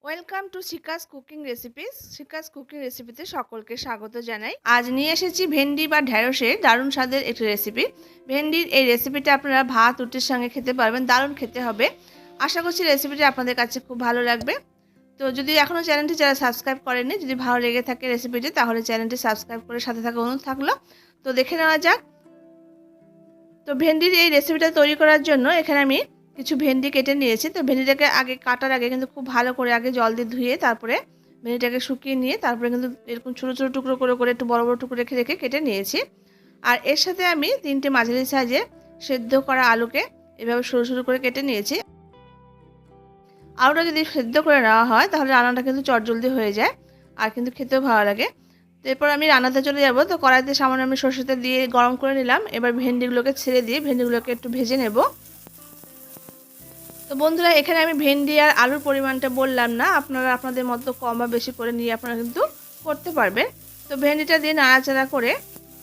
Welcome to Shikha's cooking recipes. Shikha's cooking রেসিপিতে সকলকে স্বাগত জানাই। আজ নিয়ে এসেছি ভেন্ডি বা ঢ্যাঁড়সের দারুণ স্বাদের একটি রেসিপি। ভেন্ডির এই রেসিপিটা আপনারা ভাত রুটির সঙ্গে খেতে পারবেন, দারুণ খেতে হবে। আশা করছি রেসিপিটা আপনাদের কাছে খুব ভালো লাগবে। তো যদি এখনও চ্যানেলটি যারা সাবস্ক্রাইব করেননি, যদি ভালো লেগে থাকে রেসিপিটি, তাহলে চ্যানেলটি সাবস্ক্রাইব করে সাথে থাকা অনুরোধ থাকলো। তো দেখে নেওয়া যাক। তো ভেন্ডির এই রেসিপিটা তৈরি করার জন্য এখানে আমি কিছু ভেন্ডি কেটে নিয়েছি। তো ভেন্ডিটাকে আগে কাটার আগে কিন্তু খুব ভালো করে আগে জল দিয়ে ধুয়ে তারপরে ভেন্ডিটাকে শুকিয়ে নিয়ে তারপরে কিন্তু এরকম ছোটো ছোটো টুকরো করে করে একটু বড় বড় টুকরো রেখে রেখে কেটে নিয়েছি। আর এর সাথে আমি 3টে মাঝারি সাইজে সেদ্ধ করা আলুকে এভাবে সরু সরু করে কেটে নিয়েছি। আলুটা যদি সেদ্ধ করে নেওয়া হয় তাহলে রান্নাটা কিন্তু চটজলদি হয়ে যায় আর কিন্তু খেতেও ভালো লাগে। তো এরপর আমি রান্নাতে চলে যাব। তো কড়াইতে সামান্য আমি সরষের তেল দিয়ে গরম করে নিলাম। এবার ভেন্ডিগুলোকে ছেড়ে দিয়ে ভেন্ডিগুলোকে একটু ভেজে নেব। তো বন্ধুরা, এখানে আমি ভেন্ডি আর আলুর পরিমাণটা বললাম না, আপনারা আপনাদের মতো কম বা বেশি করে নিয়ে আপনারা কিন্তু করতে পারবেন। তো ভেন্ডিটা দিয়ে নাড়াচাড়া করে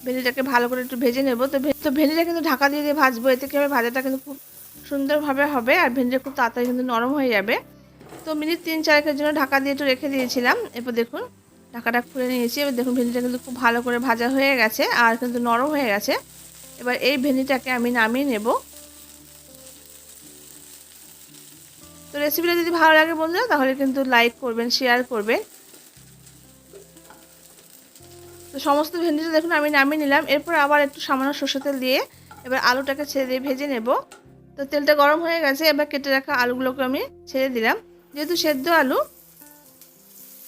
ভেন্ডিটাকে ভালো করে একটু ভেজে নেব। তো ভেন্ডিটা কিন্তু ঢাকা দিয়ে দিয়ে ভাজবো, এতে কি হবে, ভাজাটা কিন্তু খুব সুন্দরভাবে হবে আর ভেন্ডিটা খুব তাড়াতাড়ি কিন্তু নরম হয়ে যাবে। তো মিনিট 3-4 জন্য ঢাকা দিয়ে একটু রেখে দিয়েছিলাম। এরপর দেখুন ঢাকাটা খুলে নিয়েছি। এবার দেখুন ভেন্ডিটা কিন্তু খুব ভালো করে ভাজা হয়ে গেছে আর কিন্তু নরম হয়ে গেছে। এবার এই ভেন্ডিটাকে আমি নামিয়ে নেব। তো রেসিপিটা যদি ভালো লাগে বন্ধুরা, তাহলে কিন্তু লাইক করবেন, শেয়ার করবেন। তো সমস্ত ভেন্ডিটা দেখুন আমি নামিয়ে নিলাম। এরপর আবার একটু সামান্য সরষের তেল দিয়ে এবার আলুটাকে ছেড়ে দিয়ে ভেজে নেব। তো তেলটা গরম হয়ে গেছে, এবার কেটে রাখা আলুগুলোকে আমি ছেড়ে দিলাম। যেহেতু সেদ্ধ আলু,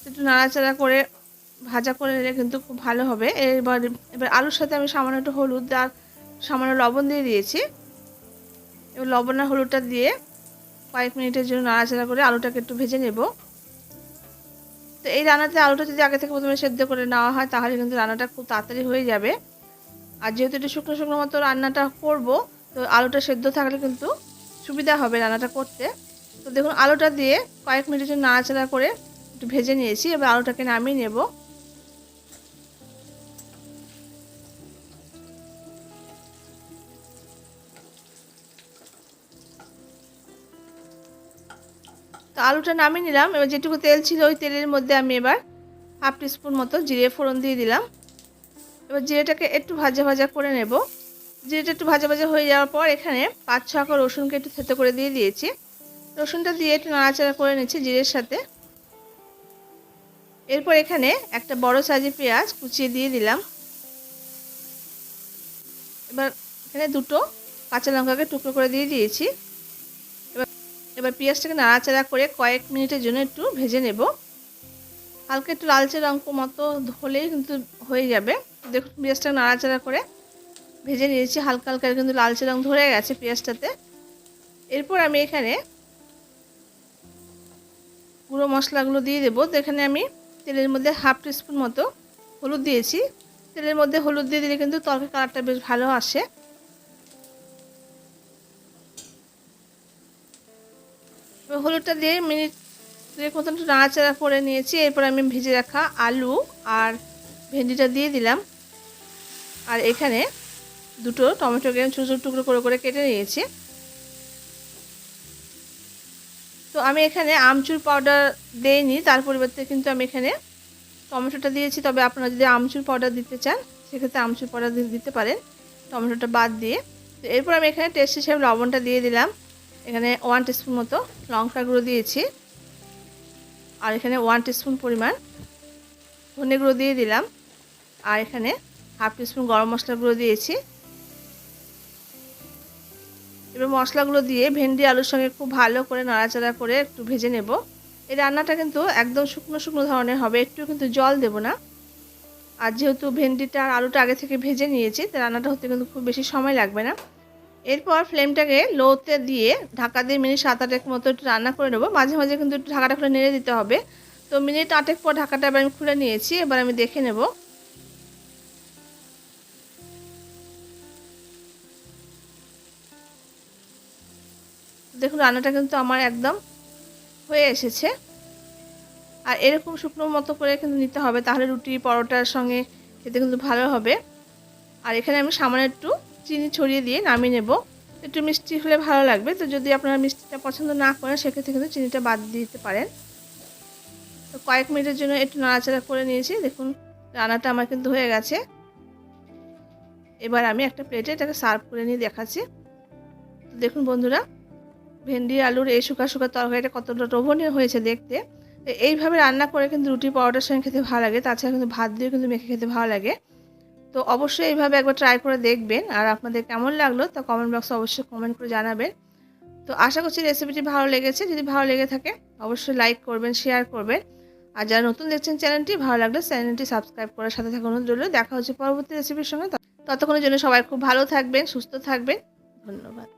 একটু নাড়াচাড়া করে ভাজা করে নিলে কিন্তু খুব ভালো হবে। এবার আলুর সাথে আমি সামান্য একটু হলুদ আর সামান্য লবণ দিয়ে দিয়েছি। এবার লবণ আর হলুদটা দিয়ে কয়েক মিনিটের জন্য নাড়াচাড়া করে আলুটাকে একটু ভেজে নেব। তো এই রান্নাতে আলুটা যদি আগে থেকে প্রথমে সেদ্ধ করে নেওয়া হয় তাহলে কিন্তু রান্নাটা খুব তাড়াতাড়ি হয়ে যাবে। আর যেহেতু একটু শুকনো শুকনো মতো রান্নাটা করব, তো আলুটা সেদ্ধ থাকলে কিন্তু সুবিধা হবে রান্নাটা করতে। তো দেখুন আলুটা দিয়ে কয়েক মিনিটের জন্য নাড়াচাড়া করে একটু ভেজে নিয়েছি। এবার আলুটাকে নামিয়ে নেব। তো আলুটা নামিয়ে নিলাম। এবার যেটুকু তেল ছিল ওই তেলের মধ্যে আমি এবার হাফ টিস্পুন মতো জিরে ফোড়ন দিয়ে দিলাম। এবার জিরেটাকে একটু ভাজা ভাজা করে নেব। জিরেটা একটু ভাজা ভাজা হয়ে যাওয়ার পর এখানে 5-6 কোয়া রসুনকে একটু থেতো করে দিয়ে দিয়েছি। রসুনটা দিয়ে একটু নাড়াচাড়া করে নিচ্ছি জিরের সাথে। এরপর এখানে একটা বড় সাইজের পেঁয়াজ কুচিয়ে দিয়ে দিলাম। এবার এখানে 2টো কাঁচা লঙ্কাকে টুকরো করে দিয়ে দিয়েছি। এবার পেঁয়াজটাকে নাড়াচাড়া করে কয়েক মিনিটের জন্য একটু ভেজে নেব। হালকা একটু লালচে রঙ মতো হলেই কিন্তু হয়ে যাবে। দেখুন পেঁয়াজটা নাড়াচাড়া করে ভেজে নিয়েছি, হালকা হালকা কিন্তু লালচে রঙ ধরে গেছে পেঁয়াজটাতে। এরপর আমি এখানে গুঁড়ো মশলাগুলো দিয়ে দেবো। তো এখানে আমি তেলের মধ্যে হাফ টিস্পুন মতো হলুদ দিয়েছি। তেলের মধ্যে হলুদ দিয়ে দিলে কিন্তু তরকারি কালারটা বেশ ভালো আসে। হলুদটা দিয়ে মিনিট 2 মতন নাড়াচাড়া করে নিয়েছি। এরপর আমি ভেজে রাখা আলু আর ভেন্ডিটা দিয়ে দিলাম। আর এখানে 2টো টমেটোকে ছোটো ছোটো টুকরো করে করে কেটে নিয়েছি। তো আমি এখানে আমচুর পাউডার দেইনি, তার পরিবর্তে কিন্তু আমি এখানে টমেটোটা দিয়েছি। তবে আপনারা যদি আমচুর পাউডার দিতে চান সেক্ষেত্রে আমচুর পাউডার দিতে পারেন টমেটোটা বাদ দিয়ে। তো এরপর আমি এখানে টেস্ট হিসেবে লবণটা দিয়ে দিলাম। এখানে 1 টিস্পুন মতো লঙ্কা গুঁড়ো দিয়েছি। আর এখানে 1 টিস্পুন পরিমাণ ধনে গুঁড়ো দিয়ে দিলাম। আর এখানে হাফ টিস্পুন গরম মশলা গুঁড়ো দিয়েছি। এবার মশলাগুলো দিয়ে ভেন্ডি আলুর সঙ্গে খুব ভালো করে নাড়াচাড়া করে একটু ভেজে নেব। এই রান্নাটা কিন্তু একদম শুকনো শুকনো ধরনের হবে, একটু কিন্তু জল দেব না। আর যেহেতু ভেন্ডিটা আর আলুটা আগে থেকে ভেজে নিয়েছি, তো রান্নাটা হতে কিন্তু খুব বেশি সময় লাগবে না। এরপর ফ্লেমটাকে লোতে দিয়ে ঢাকা দিয়ে মিনিট 7-8 মতো একটু রান্না করে নেব। মাঝে মাঝে কিন্তু একটু ঢাকাটা খুলে নেড়ে দিতে হবে। তো মিনিট 8 পর ঢাকাটা এবার আমি খুলে নিয়েছি। এবার আমি দেখে নেব। দেখুন রান্নাটা কিন্তু আমার একদম হয়ে এসেছে। আর এরকম শুকনো মতো করে কিন্তু নিতে হবে, তাহলে রুটি পরোটার সঙ্গে খেতে কিন্তু ভালো হবে। আর এখানে আমি সামান্য একটু চিনি ছড়িয়ে দিয়ে নামিয়ে নেব। একটু মিষ্টি হলে ভালো লাগবে। তো যদি আপনারা মিষ্টিটা পছন্দ না করেন সেক্ষেত্রে কিন্তু চিনিটা বাদ দিতে পারেন। তো কয়েক মিনিটের জন্য একটু নাড়াচাড়া করে নিয়েছি। দেখুন রান্নাটা আমার কিন্তু হয়ে গেছে। এবার আমি একটা প্লেটে এটাকে সার্ভ করে নিয়ে দেখাচ্ছি। তো দেখুন বন্ধুরা, ভেন্ডি আলুর এই শুকা শুকা তরকারিটা কতটা লোভনীয় হয়েছে দেখতে। তো এইভাবে রান্না করে কিন্তু রুটি পরোটার সঙ্গে খেতে ভালো লাগে, তাছাড়া কিন্তু ভাত দিয়েও কিন্তু মেখে খেতে ভালো লাগে। তো অবশ্যই এইভাবে একবার ট্রাই করে দেখবেন। আর আপনাদের কেমন লাগলো তা কমেন্ট বক্সে অবশ্যই কমেন্ট করে জানাবেন। তো আশা করছি রেসিপিটি ভালো লেগেছে। যদি ভালো লেগে থাকে অবশ্যই লাইক করবেন, শেয়ার করবেন। আর যারা নতুন দেখছেন চ্যানেলটি, ভালো লাগলে চ্যানেলটি সাবস্ক্রাইব করার সাথে থাকা অনুরোধ রইল। দেখা হচ্ছে পরবর্তী রেসিপির সঙ্গে। ততক্ষণের জন্য সবাই খুব ভালো থাকবেন, সুস্থ থাকবেন। ধন্যবাদ।